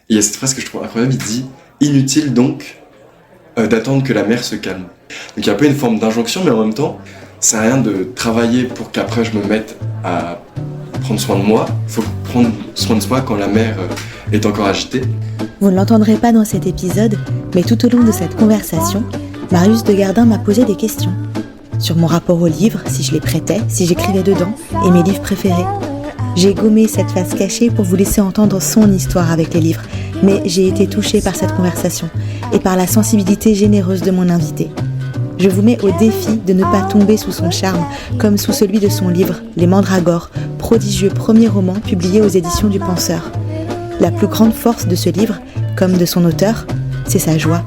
Et il y a cette phrase que je trouve incroyable, il dit « Inutile donc d'attendre que la mer se calme ». Donc il y a un peu une forme d'injonction, mais en même temps, ça sert à rien de travailler pour qu'après je me mette à prendre soin de moi. Il faut prendre soin de soi quand la mer est encore agitée. Vous ne l'entendrez pas dans cet épisode, mais tout au long de cette conversation, Marius Degardin m'a posé des questions. Sur mon rapport aux livres, si je les prêtais, si j'écrivais dedans, et mes livres préférés. J'ai gommé cette face cachée pour vous laisser entendre son histoire avec les livres, mais j'ai été touchée par cette conversation et par la sensibilité généreuse de mon invité. Je vous mets au défi de ne pas tomber sous son charme, comme sous celui de son livre « Les Mandragores », prodigieux premier roman publié aux éditions du Penseur. La plus grande force de ce livre, comme de son auteur, c'est sa joie.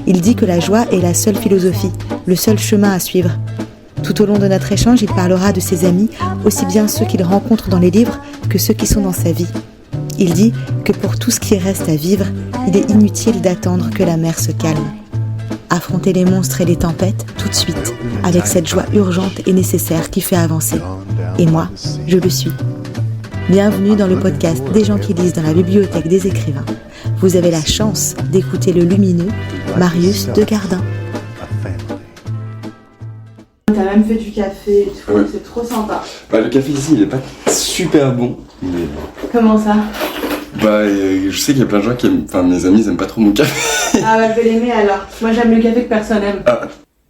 Il dit que la joie est la seule philosophie, le seul chemin à suivre. Tout au long de notre échange, il parlera de ses amis, aussi bien ceux qu'il rencontre dans les livres que ceux qui sont dans sa vie. Il dit que pour tout ce qui reste à vivre, il est inutile d'attendre que la mer se calme. Affronter les monstres et les tempêtes tout de suite, avec cette joie urgente et nécessaire qui fait avancer. Et moi, je le suis. Bienvenue dans le podcast des gens qui lisent dans la bibliothèque des écrivains. Vous avez la chance d'écouter le lumineux Marius Degardin. T'as même fait du café et tout, Ouais. C'est trop sympa. Le café ici, il est pas super bon, mais... Comment ça? je sais qu'il y a plein de gens qui aiment... Enfin, mes amis, ils aiment pas trop mon café. Ah bah je vais l'aimer alors. Moi j'aime le café que personne aime. Ah.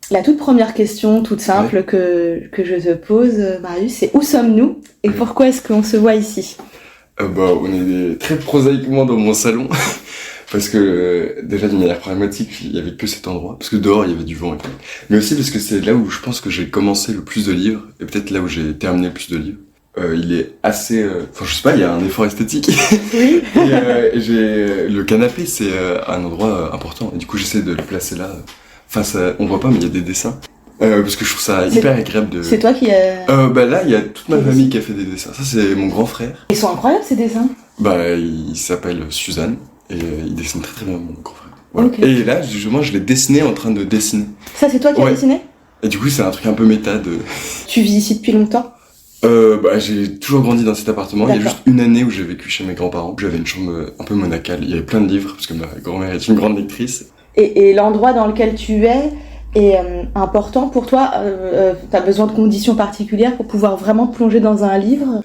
La toute première question, toute simple, que je te pose, Marius, c'est où sommes-nous et pourquoi est-ce qu'on se voit ici? On est très prosaïquement dans mon salon. Parce que, déjà, d'une manière pragmatique, il y avait que cet endroit. Parce que dehors, il y avait du vent et tout. Mais aussi parce que c'est là où je pense que j'ai commencé le plus de livres. Et peut-être là où j'ai terminé le plus de livres. Il est assez... Enfin, je sais pas, il y a un effort esthétique. Oui. Le canapé, c'est un endroit important. Et du coup, j'essaie de le placer là. On voit pas, mais il y a des dessins. Parce que je trouve ça hyper agréable de... C'est toi qui as... Là, il y a toute ma famille qui a fait des dessins. Ça, c'est mon grand frère. Ils sont incroyables ces dessins. Il s'appelle Suzanne. Et il dessine très très bien, mon grand frère. Voilà. Okay. Et là, justement, je l'ai dessiné en train de dessiner. Ça c'est toi qui as dessiné? Et du coup, c'est un truc un peu méta de... Tu vis ici depuis longtemps? J'ai toujours grandi dans cet appartement. D'accord. Il y a juste une année où j'ai vécu chez mes grands-parents. J'avais une chambre un peu monacale. Il y avait plein de livres, parce que ma grand-mère est une grande lectrice. Et l'endroit dans lequel tu es est important pour toi? T'as besoin de conditions particulières pour pouvoir vraiment te plonger dans un livre?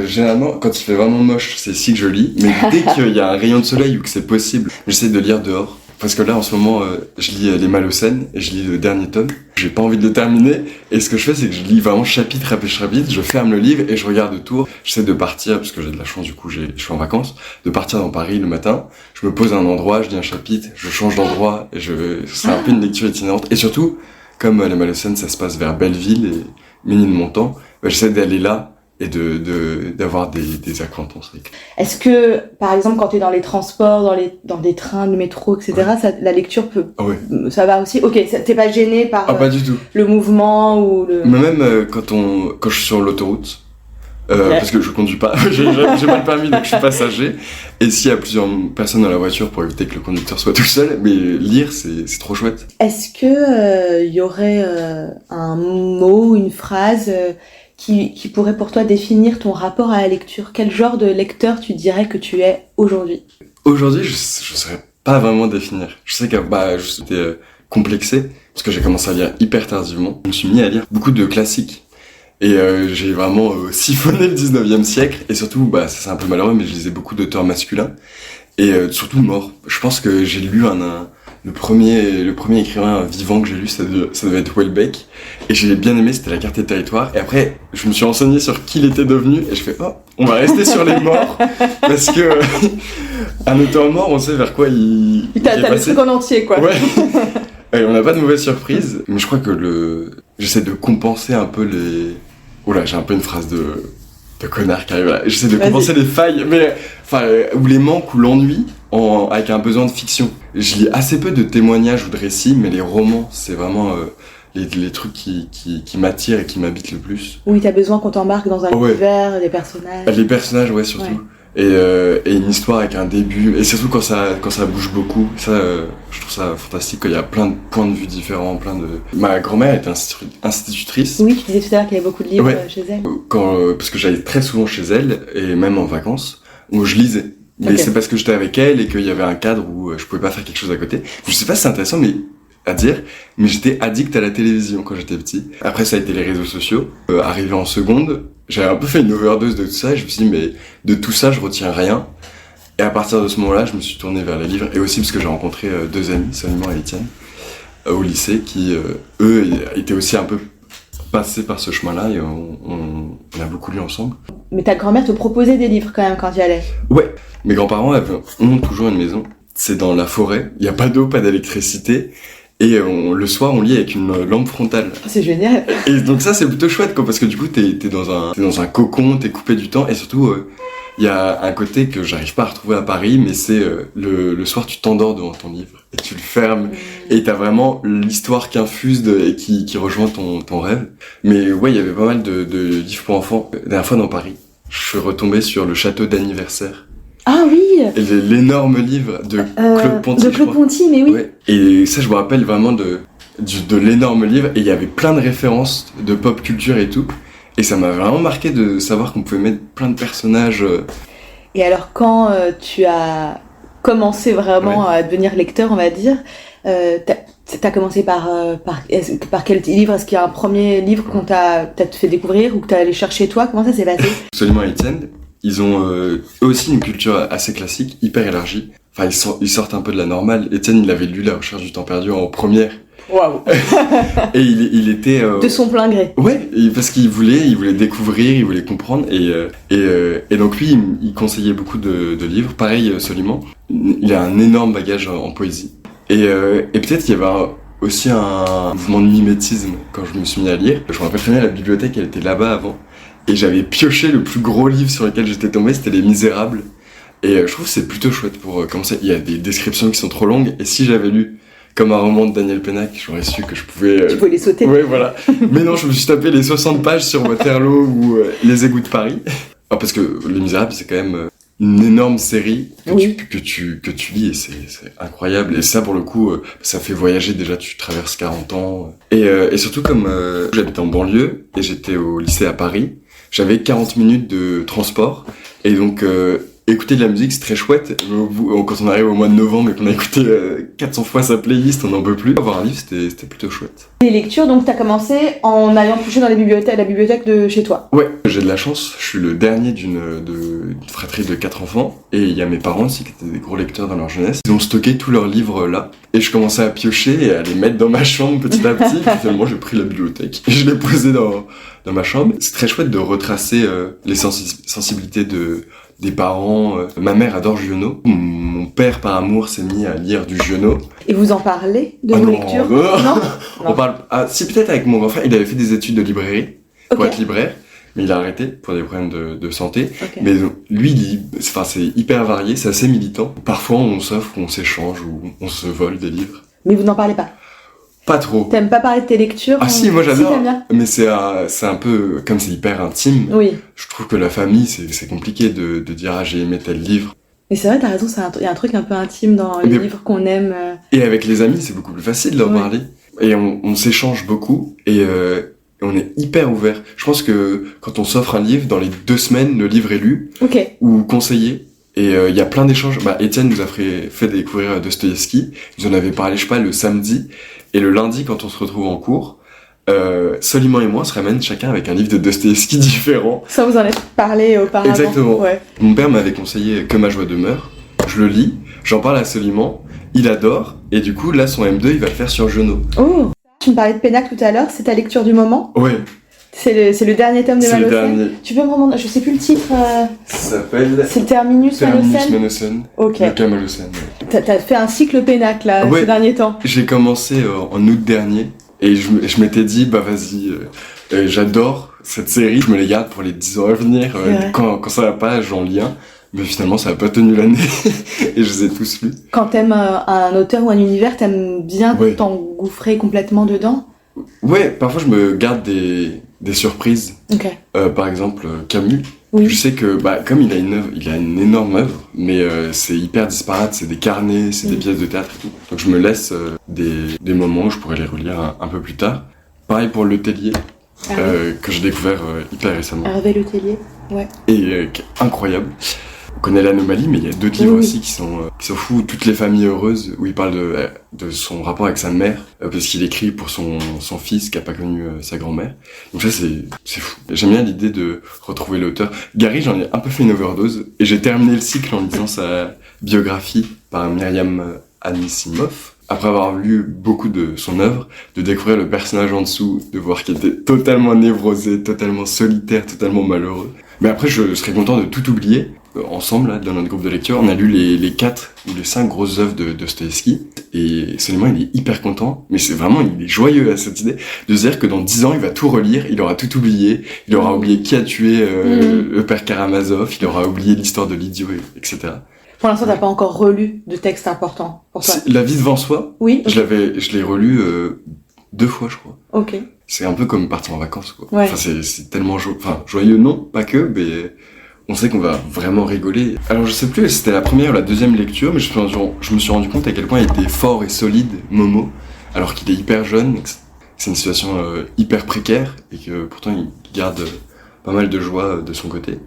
Généralement, quand il fait vraiment moche, c'est ici que je lis. Mais dès qu'il y a un rayon de soleil ou que c'est possible, j'essaie de lire dehors. Parce que là, en ce moment, je lis Les Malocènes et je lis le dernier tome. J'ai pas envie de le terminer. Et ce que je fais, c'est que je lis vraiment chapitre après chapitre. Je ferme le livre et je regarde autour. J'essaie de partir, parce que j'ai de la chance, du coup, je suis en vacances, de partir dans Paris le matin. Je me pose à un endroit, je lis un chapitre, je change d'endroit et c'est un peu une lecture itinérante. Et surtout, comme Les Malocènes, ça se passe vers Belleville et Ménilmontant, j'essaie d'aller là et d'avoir des acquaintances. Est-ce que, par exemple, quand tu es dans les transports, dans des trains, le métro, etc., la lecture peut... Ah ouais. Ça va aussi? Ok, t'es pas gêné par pas du tout. le mouvement ou le... Mais même quand je suis sur l'autoroute, parce que je conduis pas, j'ai pas le permis, donc je suis passager, et s'il y a plusieurs personnes dans la voiture pour éviter que le conducteur soit tout seul, mais lire, c'est trop chouette. Est-ce que y aurait un mot, une phrase... qui pourrait pour toi définir ton rapport à la lecture? Quel genre de lecteur tu dirais que tu es aujourd'hui? Aujourd'hui, je saurais pas vraiment définir. Je sais que j'étais complexé, parce que j'ai commencé à lire hyper tardivement. Je me suis mis à lire beaucoup de classiques. Et j'ai vraiment siphonné le 19e siècle. Et surtout, ça c'est un peu malheureux, mais je lisais beaucoup d'auteurs masculins. Et surtout morts. Je pense que j'ai lu le premier écrivain vivant que j'ai lu, ça devait être Houellebecq. Et j'ai bien aimé, c'était La Carte des Territoires. Et après, je me suis renseigné sur qui il était devenu. Et je fais, on va rester sur les morts. Parce que un auteur mort, on sait vers quoi il T'as le truc en entier, quoi. Ouais. Et on n'a pas de mauvaise surprise. Mais je crois que j'essaie de compenser un peu les... Oula, j'ai un peu une phrase de connard qui arrive là. J'essaie de compenser les failles, ou les manques ou l'ennui avec un besoin de fiction. Je lis assez peu de témoignages ou de récits, mais les romans, c'est vraiment les trucs qui m'attirent et qui m'habitent le plus. Oui, t'as besoin qu'on t'embarque dans un univers, des personnages. Les personnages, ouais, surtout. Ouais. Et une histoire avec un début, et surtout quand ça bouge beaucoup, ça, je trouve ça fantastique, qu'il y a plein de points de vue différents, Ma grand-mère était institutrice. Oui, tu disais tout à l'heure qu'il y avait beaucoup de livres chez elle. Parce que j'allais très souvent chez elle, et même en vacances, où je lisais. Mais Ok. c'est parce que j'étais avec elle et qu'il y avait un cadre où je pouvais pas faire quelque chose à côté. Je sais pas si c'est intéressant à dire, mais j'étais addict à la télévision quand j'étais petit. Après, ça a été les réseaux sociaux. Arrivé en seconde, j'avais un peu fait une overdose de tout ça et je me suis dit, mais de tout ça, je retiens rien. Et à partir de ce moment-là, je me suis tourné vers les livres. Et aussi parce que j'ai rencontré deux amis, Soliman et Étienne, au lycée, qui, eux, étaient aussi un peu passés par ce chemin-là et on a beaucoup lu ensemble. Mais ta grand-mère te proposait des livres quand même quand tu y allais. Ouais, mes grands-parents ont toujours une maison. C'est dans la forêt, il n'y a pas d'eau, pas d'électricité. Et le soir, on lit avec une lampe frontale. C'est génial. Et donc ça, c'est plutôt chouette, quoi, parce que du coup, t'es dans un cocon, t'es coupé du temps, et surtout, il y a un côté que j'arrive pas à retrouver à Paris, mais c'est le soir, tu t'endors devant ton livre, et tu le fermes, et t'as vraiment l'histoire qui infuse et qui rejoint ton rêve. Mais ouais, il y avait pas mal de livres pour enfants. La dernière fois dans Paris, je suis retombé sur le château d'anniversaire. Ah oui. Et l'énorme livre de Claude Ponty, De je Claude crois. Ponty, mais oui. Ouais. Et ça, je me rappelle vraiment de l'énorme livre. Et il y avait plein de références de pop culture et tout. Et ça m'a vraiment marqué de savoir qu'on pouvait mettre plein de personnages. Et alors quand tu as commencé vraiment à devenir lecteur, on va dire, t'as commencé par quel livre? Est-ce qu'il y a un premier livre qu'on t'a peut-être fait découvrir ou que t'as allé chercher toi? Comment ça s'est passé? Soliman et Étienne, ils ont eux aussi une culture assez classique, hyper élargie. Enfin, ils sortent un peu de la normale. Étienne, il avait lu La Recherche du temps perdu en première. Waouh. Et il était... De son plein gré. Ouais, parce qu'il voulait découvrir, il voulait comprendre, et donc lui, il conseillait beaucoup de livres. Pareil, Soliman, il a un énorme bagage en poésie. Et peut-être qu'il y avait aussi un mouvement de mimétisme quand je me suis mis à lire. Je me rappelle très bien, la bibliothèque, elle était là-bas avant, et j'avais pioché le plus gros livre sur lequel j'étais tombé, c'était Les Misérables. Et je trouve que c'est plutôt chouette pour commencer. Il y a des descriptions qui sont trop longues, et si j'avais lu comme un roman de Daniel Pennac, j'aurais su que je pouvais... Tu pouvais les sauter. Ouais, voilà. Mais non, je me suis tapé les 60 pages sur Waterloo ou Les égouts de Paris. Alors, parce que Les Misérables, c'est quand même une énorme série que tu lis et c'est incroyable. Et ça, pour le coup, ça fait voyager déjà, tu traverses 40 ans. Et surtout, comme j'habitais en banlieue et j'étais au lycée à Paris, j'avais 40 minutes de transport. Et donc... écouter de la musique, c'est très chouette. Quand on arrive au mois de novembre et qu'on a écouté 400 fois sa playlist, on n'en peut plus. Avoir un livre, c'était plutôt chouette. Les lectures, donc t'as commencé en allant toucher dans la bibliothèque de chez toi. Ouais, j'ai de la chance. Je suis le dernier d'une fratrie de 4 enfants. Et il y a mes parents aussi qui étaient des gros lecteurs dans leur jeunesse. Ils ont stocké tous leurs livres là. Et je commençais à piocher et à les mettre dans ma chambre petit à petit. Puis finalement, j'ai pris la bibliothèque et je l'ai posé dans ma chambre. C'est très chouette de retracer les sensibilités des parents. Ma mère adore Giono. Mon père, par amour, s'est mis à lire du Giono. Et vous en parlez de vos lectures? Non. On parle... Ah, si, peut-être avec mon grand frère. Il avait fait des études de librairie pour être libraire. Mais il a arrêté pour des problèmes de santé. Okay. Mais lui, il lit... Enfin, c'est hyper varié, c'est assez militant. Parfois, on s'offre, on s'échange ou on se vole des livres. Mais vous n'en parlez pas? Pas trop. T'aimes pas parler de tes lectures? Ah si, moi j'adore. Si, t'aimes bien. Mais c'est un peu, comme c'est hyper intime, oui. Je trouve que la famille, c'est compliqué de dire « Ah, j'ai aimé tel livre ». Mais c'est vrai, t'as raison, il y a un truc un peu intime dans les livres qu'on aime. Et avec les amis, c'est beaucoup plus facile d'en parler. Et on s'échange beaucoup, et on est hyper ouvert. Je pense que quand on s'offre un livre, dans les 2 semaines, le livre est lu, ou conseillé. Et il y a plein d'échanges. Étienne nous a fait découvrir Dostoïevski. Nous en avait parlé, je sais pas, le samedi. Et le lundi, quand on se retrouve en cours, Soliman et moi se ramènent chacun avec un livre de Dostoïevski différent. Ça, vous en avez parlé auparavant. Exactement. Ouais. Mon père m'avait conseillé Que ma joie demeure. Je le lis, j'en parle à Soliman, il adore. Et du coup, là, son M2, il va le faire sur Giono. Oh, tu me parlais de Pennac tout à l'heure, c'est ta lecture du moment? Ouais. C'est le dernier tome de C'est le Malocène. dernier. Tu peux me remonter, je sais plus le titre. Ça s'appelle... C'est le Terminus Malocène. Malocène. Ok. Le cas Malocène. T'as fait un cycle Pennac là, ces derniers temps. J'ai commencé en août dernier et je m'étais dit vas-y, j'adore cette série, je me les garde pour les 10 ans à venir. Quand ça va pas, j'en lis un. Mais finalement, ça a pas tenu l'année et je les ai tous lus. Quand t'aimes un auteur ou un univers, t'aimes bien t'engouffrer complètement dedans? Ouais, parfois je me garde des surprises. Ok. Par exemple, Camus. Oui. Je sais que, comme il a une énorme œuvre, mais c'est hyper disparate, c'est des carnets, c'est des pièces de théâtre et tout. Donc je me laisse des moments où je pourrais les relire un peu plus tard. Pareil pour Le Tellier, que j'ai découvert hyper récemment. Hervé Le Tellier, ouais. Et incroyable. connaît l'anomalie, mais il y a d'autres livres Oui. aussi qui sont fous. Toutes les familles heureuses, où il parle de son rapport avec sa mère, parce qu'il écrit pour son fils qui a pas connu sa grand-mère. Donc ça, c'est fou. J'aime bien l'idée de retrouver l'auteur. Gary, j'en ai un peu fait une overdose, et j'ai terminé le cycle en lisant sa biographie par Myriam Anisimov. Après avoir lu beaucoup de son œuvre, de découvrir le personnage en dessous, de voir qu'il était totalement névrosé, totalement solitaire, totalement malheureux. Mais après, je serais content de tout oublier. Ensemble, là, dans notre groupe de lecture, on a lu les 4 ou les 5 grosses œuvres de Dostoïevski. Et Soleiman, il est hyper content. Mais c'est vraiment, il est joyeux à cette idée de se dire que dans 10 ans, il va tout relire, il aura tout oublié. Il aura oublié qui a tué le père Karamazov, il aura oublié l'histoire de l'idiot, etc. Pour l'instant, t'as pas encore relu de textes importants pour toi? La vie devant soi, Oui. je l'ai relu 2 fois, je crois. Ok. C'est un peu comme partir en vacances, quoi. Ouais. Enfin, c'est tellement joyeux, non, pas que, mais on sait qu'on va vraiment rigoler. Alors, je sais plus si c'était la première ou la deuxième lecture, mais je me suis rendu compte à quel point il était fort et solide, Momo, alors qu'il est hyper jeune, et que c'est une situation hyper précaire, et que pourtant il garde pas mal de joie de son côté.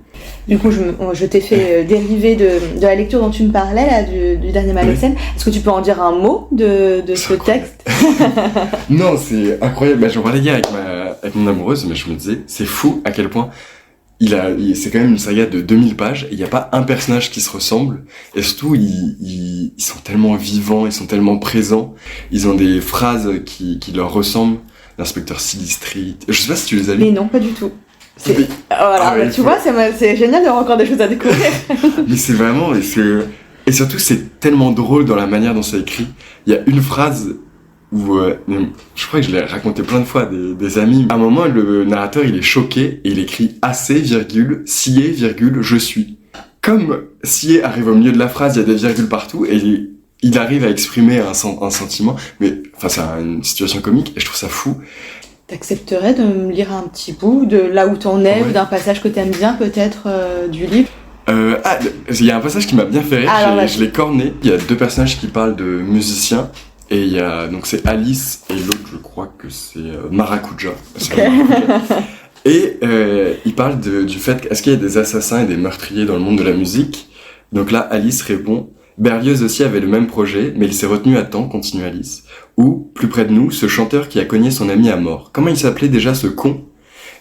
Du coup, je t'ai fait dériver de la lecture dont tu me parlais, là, du dernier Malocène. Oui. Est-ce que tu peux en dire un mot de ce texte? Non, c'est incroyable. Bah, j'en parlais hier avec mon amoureuse, mais je me disais, c'est fou à quel point c'est quand même une saga de 2000 pages, et il n'y a pas un personnage qui se ressemble, et surtout, ils sont tellement vivants, ils sont tellement présents, ils ont des phrases qui leur ressemblent. L'inspecteur Silistri, je sais pas si tu les as lus. Mais non, pas du tout. Voilà, tu vois, c'est génial d'avoir encore des choses à découvrir. Mais c'est vraiment, et surtout c'est tellement drôle dans la manière dont c'est écrit. Il y a une phrase où, je crois que je l'ai raconté plein de fois à des amis. À un moment, le narrateur, il est choqué et il écrit assez, scié, je suis. Comme scié arrive au milieu de la phrase, il y a des virgules partout et il arrive à exprimer un sentiment, mais enfin c'est une situation comique et je trouve ça fou. T'accepterais de me lire un petit bout de là où t'en es, ou d'un passage que t'aimes bien peut-être du livre? Il y a un passage qui m'a bien fait rire, je l'ai corné. Il y a 2 personnages qui parlent de musiciens, et il y a, donc c'est Alice, et l'autre je crois que c'est Maracuja. Okay. Et ils parlent du fait est-ce qu'il y a des assassins et des meurtriers dans le monde de la musique. Donc là Alice répond: Berlioz aussi avait le même projet, mais il s'est retenu à temps, continue Alice. Ou, plus près de nous, ce chanteur qui a cogné son ami à mort. Comment il s'appelait déjà, ce con?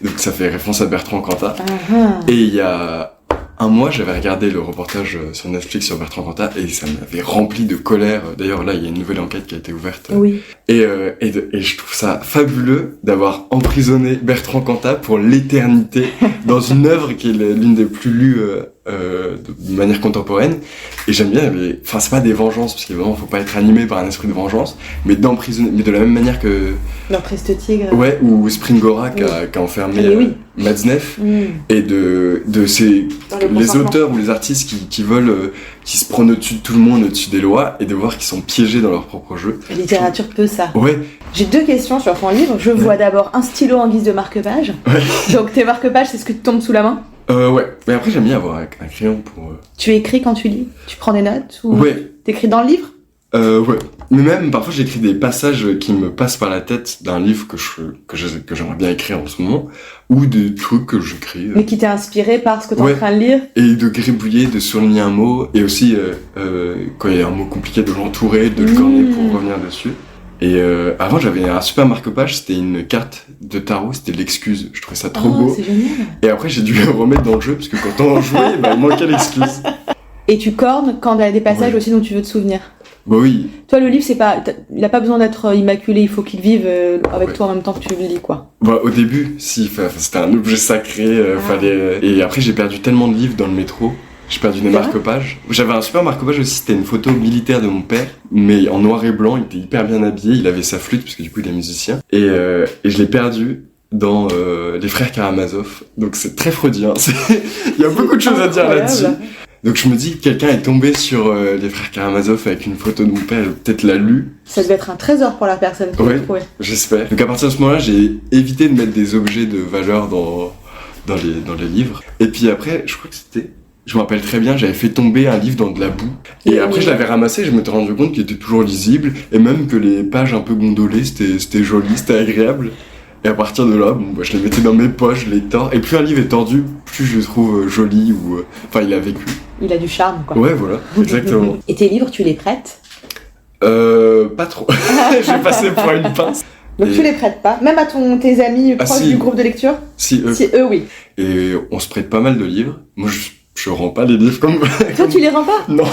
Donc ça fait référence à Bertrand Cantat. Uh-huh. Et il y a un mois, j'avais regardé le reportage sur Netflix sur Bertrand Cantat, et ça m'avait rempli de colère. D'ailleurs, là, il y a une nouvelle enquête qui a été ouverte. Oui. Et je trouve ça fabuleux d'avoir emprisonné Bertrand Cantat pour l'éternité dans une œuvre qui est l'une des plus lues de manière contemporaine. Et j'aime bien, enfin c'est pas des vengeances, parce qu'évidemment faut pas être animé par un esprit de vengeance, mais d'emprisonner, mais de la même manière que dans Triste Tigre. Ouais, ou Springora qui a enfermé Matzneff, et de ces les auteurs ou les artistes qui veulent qui se prennent au-dessus de tout le monde, au-dessus des lois, et de voir qu'ils sont piégés dans leur propre jeu. La littérature peut ça. Ouais. J'ai 2 questions sur ton livre. Je vois d'abord un stylo en guise de marque-page. Ouais. Donc tes marque-pages, c'est ce que te tombe sous la main? Ouais. Mais après, j'aime bien avoir un crayon pour... Tu écris quand tu lis? Tu prends des notes? Ou ouais. T'écris dans le livre? Ouais. Mais même, parfois, j'écris des passages qui me passent par la tête d'un livre que j'aimerais bien écrire en ce moment, ou des trucs que j'écris. Mais qui t'est inspiré par ce que t'es en train de lire? Et de gribouiller, de souligner un mot, et aussi, quand il y a un mot compliqué, de l'entourer, de le corner pour revenir dessus. Et avant, j'avais un super marque-page, c'était une carte de tarot, c'était l'excuse. Je trouvais ça trop beau. C'est génial. Et après, j'ai dû le remettre dans le jeu, parce que quand on jouait, il manquait l'excuse. Et tu cornes quand il y a des passages aussi dont tu veux te souvenir? Bah oui. Toi, le livre, il a pas besoin d'être immaculé, il faut qu'il vive avec toi en même temps que tu le lis, quoi. Bah, au début, si, c'était un objet sacré, fallait... Et après, j'ai perdu tellement de livres dans le métro. J'ai perdu des marque-pages. J'avais un super marque-page aussi, c'était une photo militaire de mon père, mais en noir et blanc, il était hyper bien habillé, il avait sa flûte, parce que du coup, il est musicien. Et je l'ai perdu dans Les Frères Karamazov. Donc c'est très freudien. Il y a beaucoup de choses à dire là-dessus. Donc je me dis que quelqu'un est tombé sur Les Frères Karamazov avec une photo de mon père, peut-être l'a lu. Ça devait être un trésor pour la personne qui l'a trouvé. J'espère. Donc à partir de ce moment-là, j'ai évité de mettre des objets de valeur dans les livres. Et puis après, je crois que c'était... Je me rappelle très bien, j'avais fait tomber un livre dans de la boue. Et après, je l'avais ramassé, je m'étais rendu compte qu'il était toujours lisible. Et même que les pages un peu gondolées, c'était joli, c'était agréable. Et à partir de là, bon, bah, je les mettais dans mes poches, je les tords. Et plus un livre est tordu, plus je le trouve joli ou... Enfin, il a vécu. Il a du charme, quoi. Ouais, voilà, exactement. Et tes livres, tu les prêtes? Pas trop. J'ai passé pour une pince. Donc tu les prêtes pas? Même à tes amis proches si. du groupe de lecture? Si, eux. Si, eux, oui. Et on se prête pas mal de livres. Moi, je rends pas les livres comme... Toi, tu les rends pas? Non.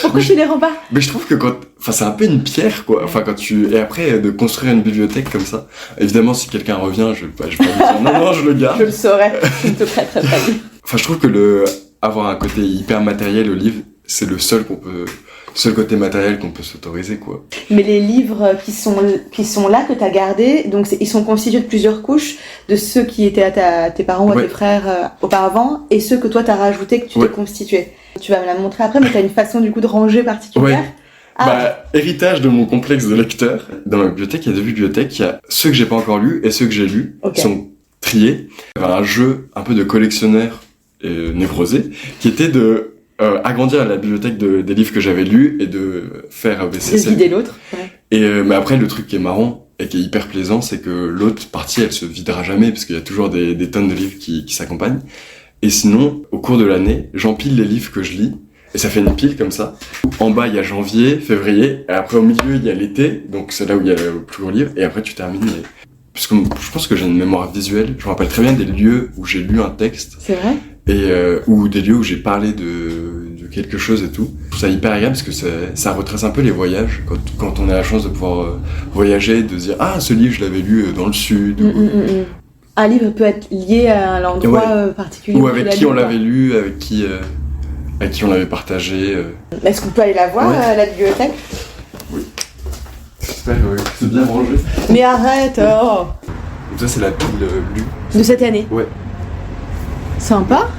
Pourquoi tu les rends pas? Mais je trouve que enfin, c'est un peu une pierre, quoi. Enfin, et après, de construire une bibliothèque comme ça. Évidemment, si quelqu'un revient, je vais pas lui dire, non, je le garde. Je le saurais. Je ne te prêterai pas. Enfin, je trouve que avoir un côté hyper matériel au livre, c'est le seul côté matériel qu'on peut s'autoriser, quoi. Mais les livres qui sont là, que t'as gardés, donc ils sont constitués de plusieurs couches, de ceux qui étaient à tes parents ou à tes frères auparavant, et ceux que toi t'as rajoutés, que tu t'es constitué. Tu vas me la montrer après, mais t'as une façon du coup de ranger particulière. Ouais. Héritage de mon complexe de lecteur. Dans ma bibliothèque, il y a 2 bibliothèques. Il y a ceux que j'ai pas encore lus et ceux que j'ai lus, qui sont triés. Il y avait un jeu un peu de collectionneur névrosé, qui était de agrandir la bibliothèque des livres que j'avais lus et de faire baisser celle. De vider l'autre. Ouais. Et mais après, le truc qui est marrant et qui est hyper plaisant, c'est que l'autre partie, elle se videra jamais, parce qu'il y a toujours des tonnes de livres qui s'accompagnent. Et sinon, au cours de l'année, j'empile les livres que je lis, et ça fait une pile comme ça. En bas, il y a janvier, février, et après au milieu, il y a l'été, donc c'est là où il y a le plus gros livre, et après tu termines. Parce que je pense que j'ai une mémoire visuelle, je me rappelle très bien des lieux où j'ai lu un texte. C'est vrai? Et ou des lieux où j'ai parlé de quelque chose et tout. Je trouve ça hyper agréable parce que ça retrace un peu les voyages, quand on a la chance de pouvoir voyager, de se dire « Ah, ce livre, je l'avais lu dans le sud ». Un livre peut être lié à l'endroit particulier. Ou avec qui on l'avait lu, avec qui on l'avait partagé. Est-ce qu'on peut aller la voir, la bibliothèque? Oui. J'espère que c'est bien rangé. Mais arrête, oh. Donc ça, c'est la pile lue. De cette année? Ouais. Sympa.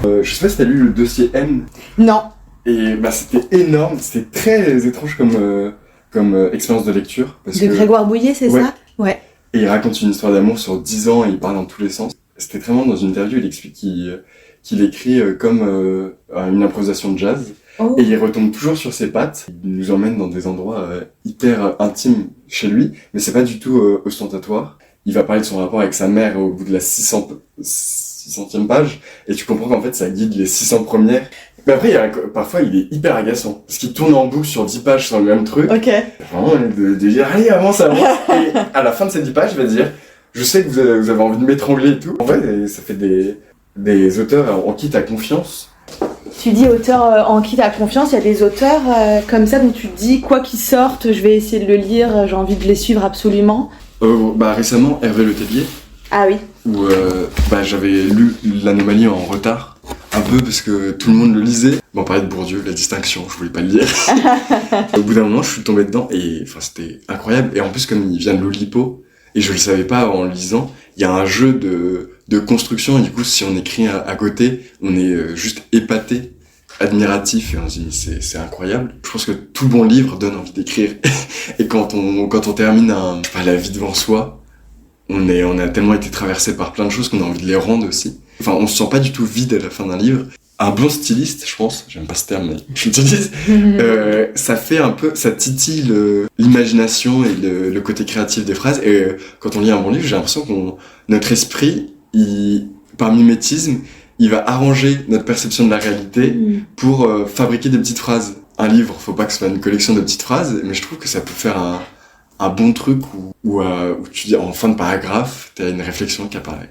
Je sais pas si t'as lu le dossier M. Non. Et c'était énorme, c'était très étrange comme expérience de lecture. De Grégoire Bouillet, c'est ça? Ouais. Et il raconte une histoire d'amour sur 10 ans et il parle dans tous les sens. C'était vraiment dans une interview, il explique qu'il écrit comme une improvisation de jazz. Oh. Et il retombe toujours sur ses pattes. Il nous emmène dans des endroits hyper intimes chez lui, mais c'est pas du tout ostentatoire. Il va parler de son rapport avec sa mère au bout de la 600e page, et tu comprends qu'en fait ça guide les 600 premières. Mais après, parfois il est hyper agaçant, parce qu'il tourne en boucle sur 10 pages sur le même truc. Ok. Vraiment, de dire, allez, avance. Et à la fin de ces 10 pages, il va dire, je sais que vous avez envie de m'étrangler et tout. En fait, ça fait des auteurs en qui t'as confiance. Tu dis auteur en qui t'as confiance, il y a des auteurs comme ça dont tu te dis, quoi qu'ils sortent, je vais essayer de le lire, j'ai envie de les suivre absolument. Récemment, Hervé Letellier. Ah oui. Où j'avais lu L'Anomalie en retard, un peu parce que tout le monde le lisait. On parlait de Bourdieu, La Distinction, je voulais pas le lire. Au bout d'un moment, je suis tombé dedans et c'était incroyable. Et en plus, comme il vient de l'Oulipo, et je le savais pas en le lisant, il y a un jeu de construction, et du coup, si on écrit à côté, on est juste épaté, admiratif, et on se dit, c'est incroyable. Je pense que tout bon livre donne envie d'écrire. Et quand on termine la vie devant soi, on a tellement été traversé par plein de choses qu'on a envie de les rendre aussi. Enfin, on se sent pas du tout vide à la fin d'un livre. Un bon styliste, je pense, j'aime pas ce terme, mais je l'utilise, ça fait un peu, ça titille l'imagination et le côté créatif des phrases. Et quand on lit un bon livre, j'ai l'impression que notre esprit, par mimétisme, il va arranger notre perception de la réalité pour fabriquer des petites phrases. Un livre, faut pas que ce soit une collection de petites phrases, mais je trouve que ça peut faire un bon truc où tu dis en fin de paragraphe, t'as une réflexion qui apparaît.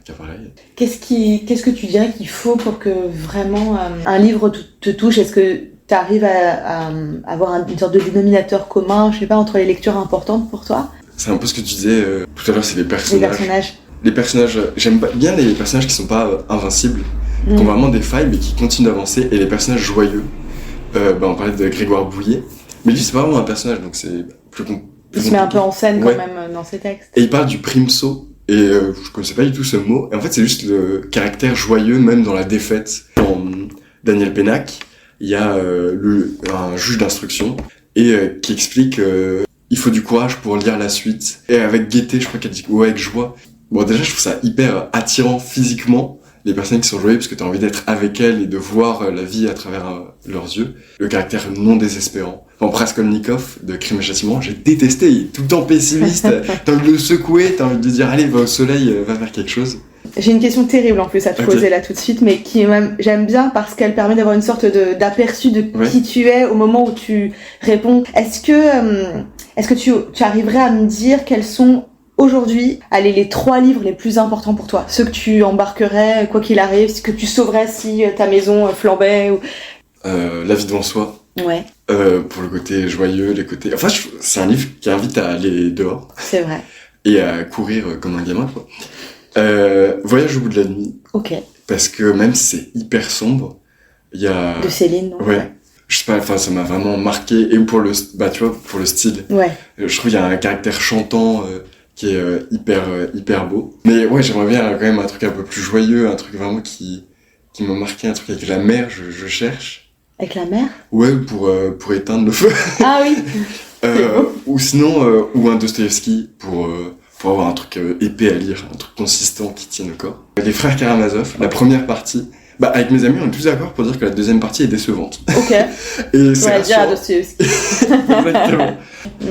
Qu'est-ce que tu dirais qu'il faut pour que vraiment un livre te touche? Est-ce que tu arrives à avoir une sorte de dénominateur commun, je sais pas, entre les lectures importantes pour toi? C'est un peu ce que tu disais tout à l'heure, c'est les personnages. Les personnages, j'aime bien les personnages qui sont pas invincibles, qui ont vraiment des failles mais qui continuent d'avancer, et les personnages joyeux. On parlait de Grégoire Bouillet, mais lui c'est pas vraiment un personnage, donc c'est plus compliqué. Il se met un peu en scène quand même dans ses textes. Et il parle du primso, et je connaissais pas du tout ce mot. Et en fait, c'est juste le caractère joyeux, même dans la défaite. Dans Daniel Pénac, il y a un juge d'instruction, et qui explique il faut du courage pour lire la suite. Et avec gaieté, je crois qu'elle dit, avec joie. Bon, déjà, je trouve ça hyper attirant physiquement, les personnes qui sont joyeuses parce que t'as envie d'être avec elles et de voir la vie à travers leurs yeux. Le caractère non désespérant. Enfin, Raskolnikov de Crime et Châtiment, j'ai détesté, il est tout le temps pessimiste, t'as envie de le secouer, t'as envie de dire allez, va au soleil, va faire quelque chose. J'ai une question terrible en plus à te poser là tout de suite, mais qui j'aime bien parce qu'elle permet d'avoir une sorte d'aperçu de qui tu es au moment où tu réponds. Est-ce que tu arriverais à me dire quels sont aujourd'hui, les 3 livres les plus importants pour toi, ceux que tu embarquerais quoi qu'il arrive, ce que tu sauverais si ta maison flambait ou... La vie devant soi. Ouais. Pour le côté joyeux, les côtés... Enfin, c'est un livre qui invite à aller dehors. C'est vrai. Et à courir comme un gamin, quoi. Voyage au bout de la nuit. Ok. Parce que même si c'est hyper sombre, il y a... De Céline, non? Ouais. Je sais pas, enfin, ça m'a vraiment marqué. Et pour le style. Ouais. Je trouve qu'il y a un caractère chantant qui est hyper beau. Mais ouais, j'aimerais bien quand même un truc un peu plus joyeux, un truc vraiment qui m'a marqué, un truc avec la mer, je cherche. Avec la mer? Ouais, pour éteindre le feu. Ah oui. Ou sinon, ou un Dostoïevski pour avoir un truc épais à lire, un truc consistant qui tienne au corps. Les frères Karamazov, la première partie, avec mes amis, on est tous d'accord pour dire que la deuxième partie est décevante. Ok. Et c'est ouais, dire à Dostoïevski. Exactement.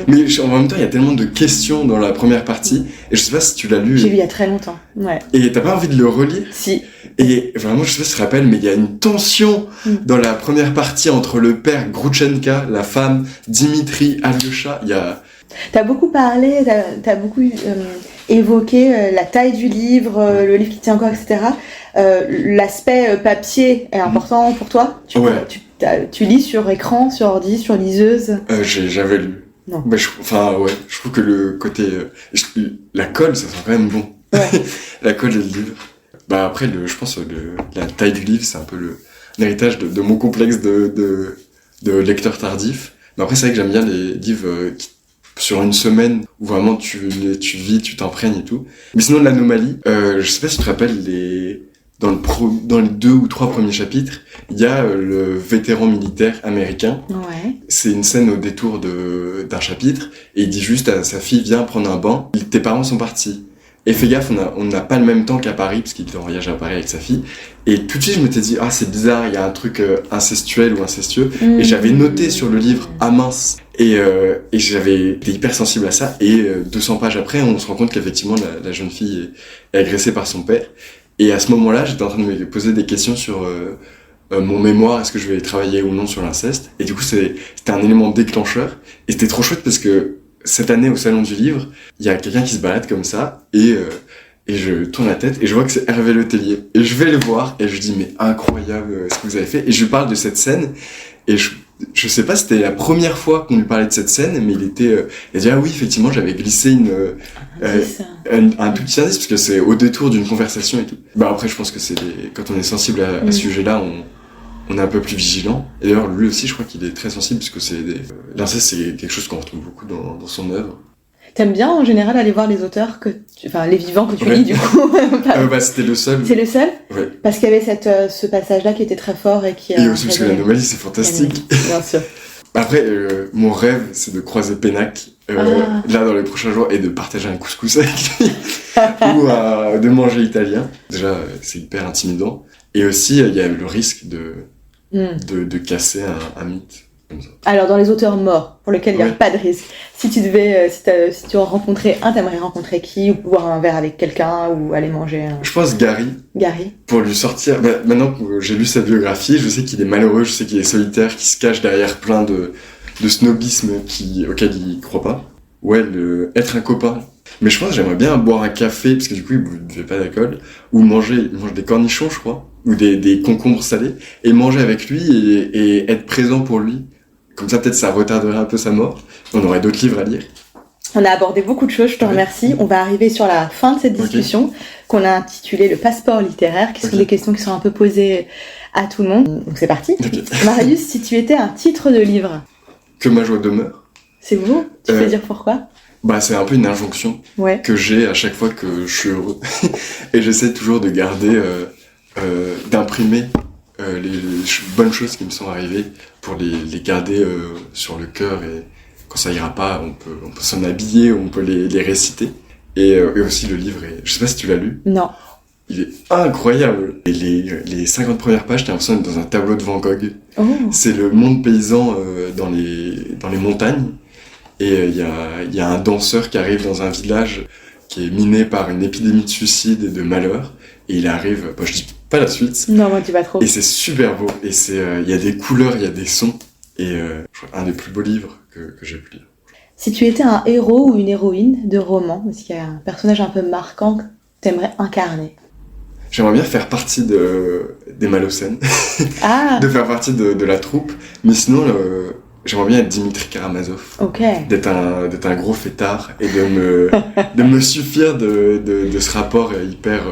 Mais en même temps, il y a tellement de questions dans la première partie, et je sais pas si tu l'as lu. J'ai lu il y a très longtemps, ouais. Et t'as pas envie de le relire? Si. Et vraiment, je sais pas si tu te rappelles, mais il y a une tension dans la première partie entre le père Grouchenka, la femme Dimitri Alyosha. Il y a... T'as beaucoup parlé, t'as beaucoup évoqué la taille du livre, le livre qui tient encore, etc. L'aspect papier est important pour toi? Tu lis sur écran, sur ordi, sur liseuse? J'avais lu. Non. Je trouve que le côté... la colle, ça sent quand même bon. Ouais. La colle et le livre. Après, je pense la taille du livre, c'est un peu l'héritage de mon complexe de lecteur tardif. Mais après, c'est vrai que j'aime bien les livres sur une semaine où vraiment tu vis, tu t'imprègnes et tout. Mais sinon, l'anomalie, je sais pas si tu te rappelles dans les 2 ou 3 premiers chapitres, il y a le vétéran militaire américain. Ouais. C'est une scène au détour d'un chapitre et il dit juste à sa fille, viens prendre un bain. Tes parents sont partis. Et fais gaffe, on n'a pas le même temps qu'à Paris, parce qu'il était en voyage à Paris avec sa fille. Et tout de suite, je m'étais dit, c'est bizarre, il y a un truc incestuel ou incestueux. Et j'avais noté sur le livre, mince. Et j'avais été hyper sensible à ça. Et 200 pages après, on se rend compte qu'effectivement, la jeune fille est agressée par son père. Et à ce moment-là, j'étais en train de me poser des questions sur mon mémoire, est-ce que je vais travailler ou non sur l'inceste. Et du coup, c'était un élément déclencheur. Et c'était trop chouette parce que cette année, au Salon du Livre, il y a quelqu'un qui se balade comme ça, et je tourne la tête, et je vois que c'est Hervé Le Tellier. Et je vais le voir, et je dis, mais incroyable ce que vous avez fait. Et je lui parle de cette scène, et je sais pas si c'était la première fois qu'on lui parlait de cette scène, mais il a dit, oui, effectivement, j'avais glissé un tout petit indice, parce que c'est au détour d'une conversation et tout. Après, je pense que quand on est sensible à ce sujet-là, on est un peu plus vigilant. Et d'ailleurs, lui aussi, je crois qu'il est très sensible, puisque l'inceste, c'est quelque chose qu'on retrouve beaucoup dans son œuvre. T'aimes bien, en général, aller voir les auteurs les vivants que tu lis, du coup? C'était le seul. C'est le seul? Ouais. Parce qu'il y avait ce passage-là qui était très fort et qui... Et aussi parce que l'anomalie, c'est fantastique. Bien sûr. Après, mon rêve, c'est de croiser Pénac, là, dans les prochains jours, et de partager un couscous avec lui, ou de manger italien. Déjà, c'est hyper intimidant. Et aussi, il y a le risque de casser un mythe. Comme ça. Alors, dans les auteurs morts, pour lesquels il n'y a pas de risque, si tu en rencontrais un, t'aimerais rencontrer qui? Ou boire un verre avec quelqu'un, ou aller manger Je pense Gary. Gary. Pour lui sortir... maintenant que j'ai lu sa biographie, je sais qu'il est malheureux, je sais qu'il est solitaire, qu'il se cache derrière plein de snobisme auquel il croit pas. Ouais, être un copain. Mais je pense que j'aimerais bien boire un café, parce que du coup, il ne buvait pas d'alcool, ou il mange des cornichons, je crois, ou des concombres salés, et manger avec lui et être présent pour lui. Comme ça, peut-être, ça retarderait un peu sa mort. On aurait d'autres livres à lire. On a abordé beaucoup de choses, je te remercie. On va arriver sur la fin de cette discussion, qu'on a intitulée le passeport littéraire, qui sont des questions qui sont un peu posées à tout le monde. Donc c'est parti. Marius, si tu étais un titre de livre? Que ma joie demeure. C'est beau. Tu peux dire pourquoi? C'est un peu une injonction que j'ai à chaque fois que je suis heureux. Et j'essaie toujours de garder, d'imprimer les bonnes choses qui me sont arrivées pour les garder sur le cœur, et quand ça ira pas, on peut s'en habiller, on peut les réciter. Et aussi le livre, je sais pas si tu l'as lu. Non. il est incroyable. Et les 50 premières pages, t'as l'impression d'être dans un tableau de Van Gogh. Oh. C'est le monde paysan dans les montagnes. Et il y a un danseur qui arrive dans un village qui est miné par une épidémie de suicide et de malheur. Et il arrive, je dis pas la suite. Non, moi, dis pas trop. Et c'est super beau. Et il y a des couleurs, il y a des sons. Et je crois un des plus beaux livres que j'ai pu lire. Si tu étais un héros ou une héroïne de roman, est-ce qu'il y a un personnage un peu marquant que t'aimerais incarner? J'aimerais bien faire partie des Malocènes, Ah. de faire partie de la troupe, mais sinon j'aimerais bien être Dimitri Karamazov, Ok. d'être un gros fêtard et de me suffire de ce rapport hyper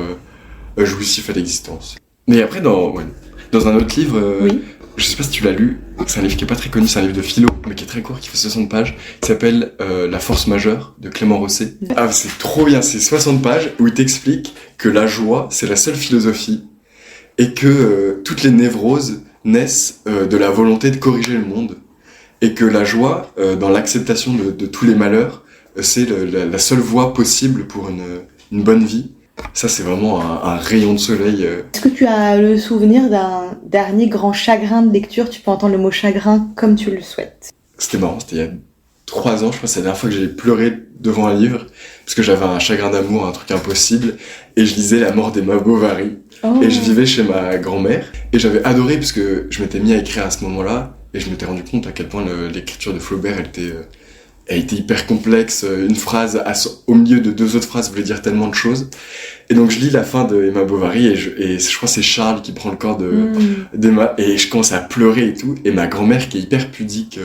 jouissif à l'existence. Mais après dans un autre livre, Oui. je sais pas si tu l'as lu, c'est un livre qui est pas très connu, c'est un livre de philo, mais qui est très court, qui fait 60 pages, qui s'appelle La force majeure, de Clément Rosset. Ah, c'est trop bien, c'est 60 pages où il t'explique que la joie, c'est la seule philosophie, et que toutes les névroses naissent de la volonté de corriger le monde, et que la joie, dans l'acceptation de tous les malheurs, c'est la seule voie possible pour une bonne vie. Ça, c'est vraiment un rayon de soleil. Est-ce que tu as le souvenir d'un dernier grand chagrin de lecture? Tu peux entendre le mot chagrin comme tu le souhaites. C'était marrant, c'était il y a 3 ans, je crois, c'est la dernière fois que j'ai pleuré devant un livre, parce que j'avais un chagrin d'amour, un truc impossible, et je lisais La mort d'Emma Bovary. Oh. Et je vivais chez ma grand-mère, et j'avais adoré, parce que je m'étais mis à écrire à ce moment-là, et je m'étais rendu compte à quel point l'écriture de Flaubert, elle était hyper complexe. Une phrase au milieu de 2 autres phrases voulait dire tellement de choses. Et donc je lis la fin de Emma Bovary et je crois que c'est Charles qui prend le corps d'Emma et je commence à pleurer et tout. Et ma grand-mère qui est hyper pudique,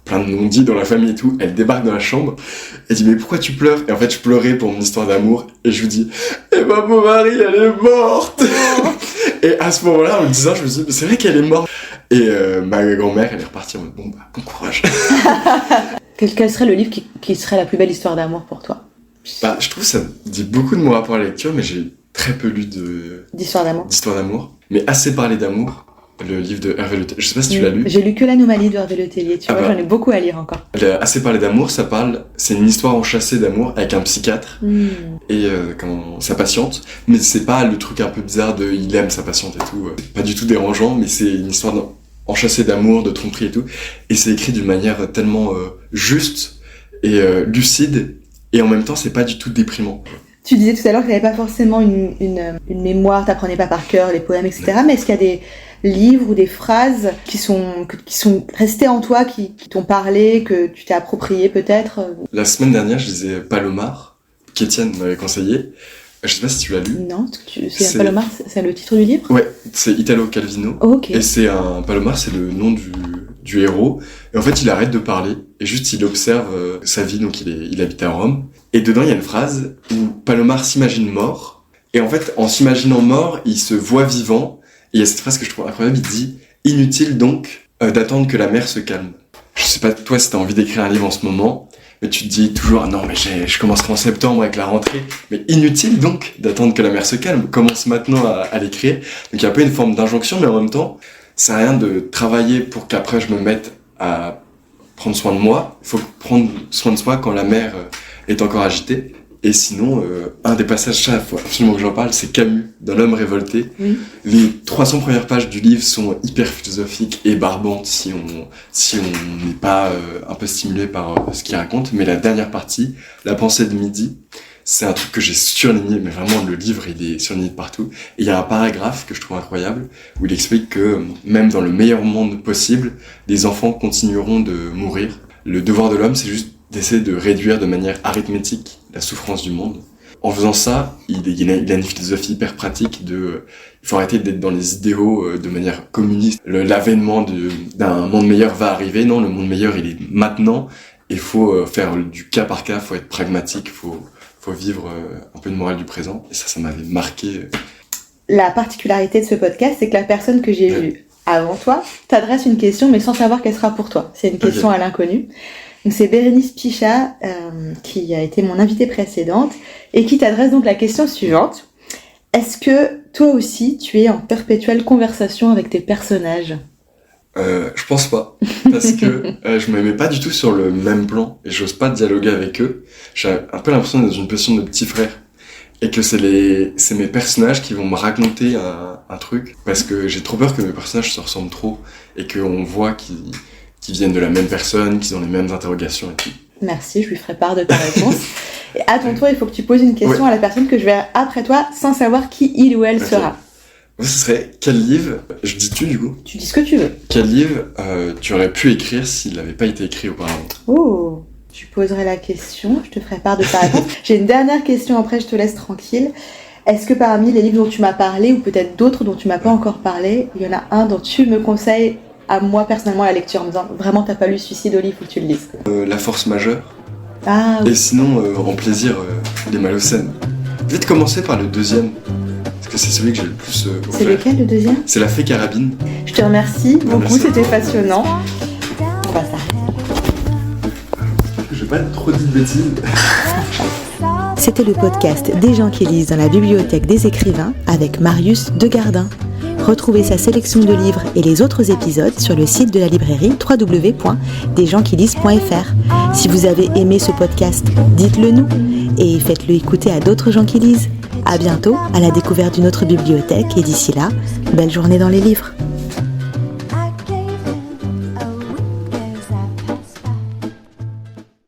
plein de non-dits dans la famille et tout, elle débarque dans la chambre et dit mais pourquoi tu pleures? Et en fait je pleurais pour mon histoire d'amour et je lui dis Emma Bovary elle est morte. Et à ce moment-là en le disant je me suis dit c'est vrai qu'elle est morte. Et ma grand-mère elle est repartie en mode bon courage. Quel serait le livre qui serait la plus belle histoire d'amour pour toi? Je trouve que ça dit beaucoup de mon rapport à la lecture, mais j'ai très peu lu D'histoire d'amour. Mais assez parlé d'amour, le livre de Hervé Le Tellier. Je sais pas si tu l'as lu. J'ai lu que l'Anomalie de Hervé Le Tellier, tu vois, j'en ai beaucoup à lire encore. Assez parlé d'amour, c'est une histoire enchâssée d'amour avec un psychiatre et sa patiente. Mais c'est pas le truc un peu bizarre de il aime sa patiente et tout. Pas du tout dérangeant, mais c'est une histoire enchâssée d'amour, de tromperie et tout. Et c'est écrit d'une manière tellement juste et lucide. Et en même temps, c'est pas du tout déprimant. Tu disais tout à l'heure que t'avais pas forcément une mémoire, t'apprenais pas par cœur les poèmes, etc. Mais est-ce qu'il y a des livres ou des phrases qui sont restées en toi, qui t'ont parlé, que tu t'es approprié peut-être? La semaine dernière, je lisais Palomar, qu'Étienne m'avait conseillé. Je sais pas si tu l'as lu. Non, c'est Palomar, c'est le titre du livre? Ouais, c'est Italo Calvino. Oh, ok. Et Palomar, c'est le nom du héros. Et en fait, il arrête de parler et juste il observe sa vie. Donc il habite à Rome. Et dedans, il y a une phrase où Palomar s'imagine mort. Et en fait, en s'imaginant mort, il se voit vivant. Et il y a cette phrase que je trouve incroyable. Il dit « Inutile donc d'attendre que la mer se calme ». Je sais pas toi si t'as envie d'écrire un livre en ce moment, mais tu te dis toujours « Non, mais je commencerai en septembre avec la rentrée ». Mais inutile donc d'attendre que la mer se calme. Commence maintenant à l'écrire. Donc il y a un peu une forme d'injonction, mais en même temps, ça sert à rien de travailler pour qu'après je me mette à prendre soin de moi. Il faut prendre soin de soi quand la mer est encore agitée. Et sinon, un des passages, ça, faut absolument que j'en parle, c'est Camus, dans L'homme révolté. Oui. Les 300 premières pages du livre sont hyper philosophiques et barbantes si on n'est pas un peu stimulé par ce qu'il raconte. Mais la dernière partie, La pensée de midi, c'est un truc que j'ai surligné, mais vraiment le livre il est surligné de partout. Et il y a un paragraphe que je trouve incroyable, où il explique que même dans le meilleur monde possible, les enfants continueront de mourir. Le devoir de l'homme, c'est juste d'essayer de réduire de manière arithmétique la souffrance du monde. En faisant ça, il a une philosophie hyper pratique il faut arrêter d'être dans les idéaux de manière communiste. L'avènement d'un monde meilleur va arriver. Non, le monde meilleur, il est maintenant. Il faut faire du cas par cas, faut être pragmatique, faut vivre un peu de morale du présent. Et ça m'avait marqué. La particularité de ce podcast, c'est que la personne que j'ai vue avant toi t'adresse une question, mais sans savoir qu'elle sera pour toi. C'est une question à l'inconnu. Donc c'est Bérénice Pichat qui a été mon invitée précédente et qui t'adresse donc la question suivante. Est-ce que toi aussi tu es en perpétuelle conversation avec tes personnages? Je pense pas, parce que je me mets pas du tout sur le même plan et j'ose pas dialoguer avec eux. J'ai un peu l'impression d'être dans une position de petit frère. et que c'est mes personnages qui vont me raconter un truc, parce que j'ai trop peur que mes personnages se ressemblent trop et qu'on voit qu'ils viennent de la même personne, qu'ils ont les mêmes interrogations et tout. Merci, je lui ferai part de ta réponse. Et à ton tour, il faut que tu poses une question à la personne que je vais après toi, sans savoir qui il ou elle sera. Moi, ce serait, quel livre, je dis tu du coup? Tu dis ce que tu veux. Quel livre tu aurais pu écrire s'il n'avait pas été écrit auparavant? Oh, tu poserais la question, je te ferai part de ta réponse. J'ai une dernière question, après je te laisse tranquille. Est-ce que parmi les livres dont tu m'as parlé, ou peut-être d'autres dont tu m'as pas encore parlé, il y en a un dont tu me conseilles à moi personnellement la lecture, en me disant vraiment t'as pas lu Suicide au lit, faut que tu le lises? La force majeure. Ah oui. Et sinon, en plaisir, les Malocènes. Je vais te commencer par le deuxième, parce que c'est celui que j'ai le plus offert. C'est lequel le deuxième? C'est La Fée Carabine. Je te remercie beaucoup, merci. c'était passionnant. On va s'arrêter. Je vais pas trop dit de bêtises. C'était le podcast Des gens qui lisent dans la bibliothèque des écrivains avec Marius Degardin. Retrouvez sa sélection de livres et les autres épisodes sur le site de la librairie www.desgentsquilisent.fr. Si vous avez aimé ce podcast, dites-le nous et faites-le écouter à d'autres gens qui lisent. À bientôt à la découverte d'une autre bibliothèque et d'ici là, belle journée dans les livres.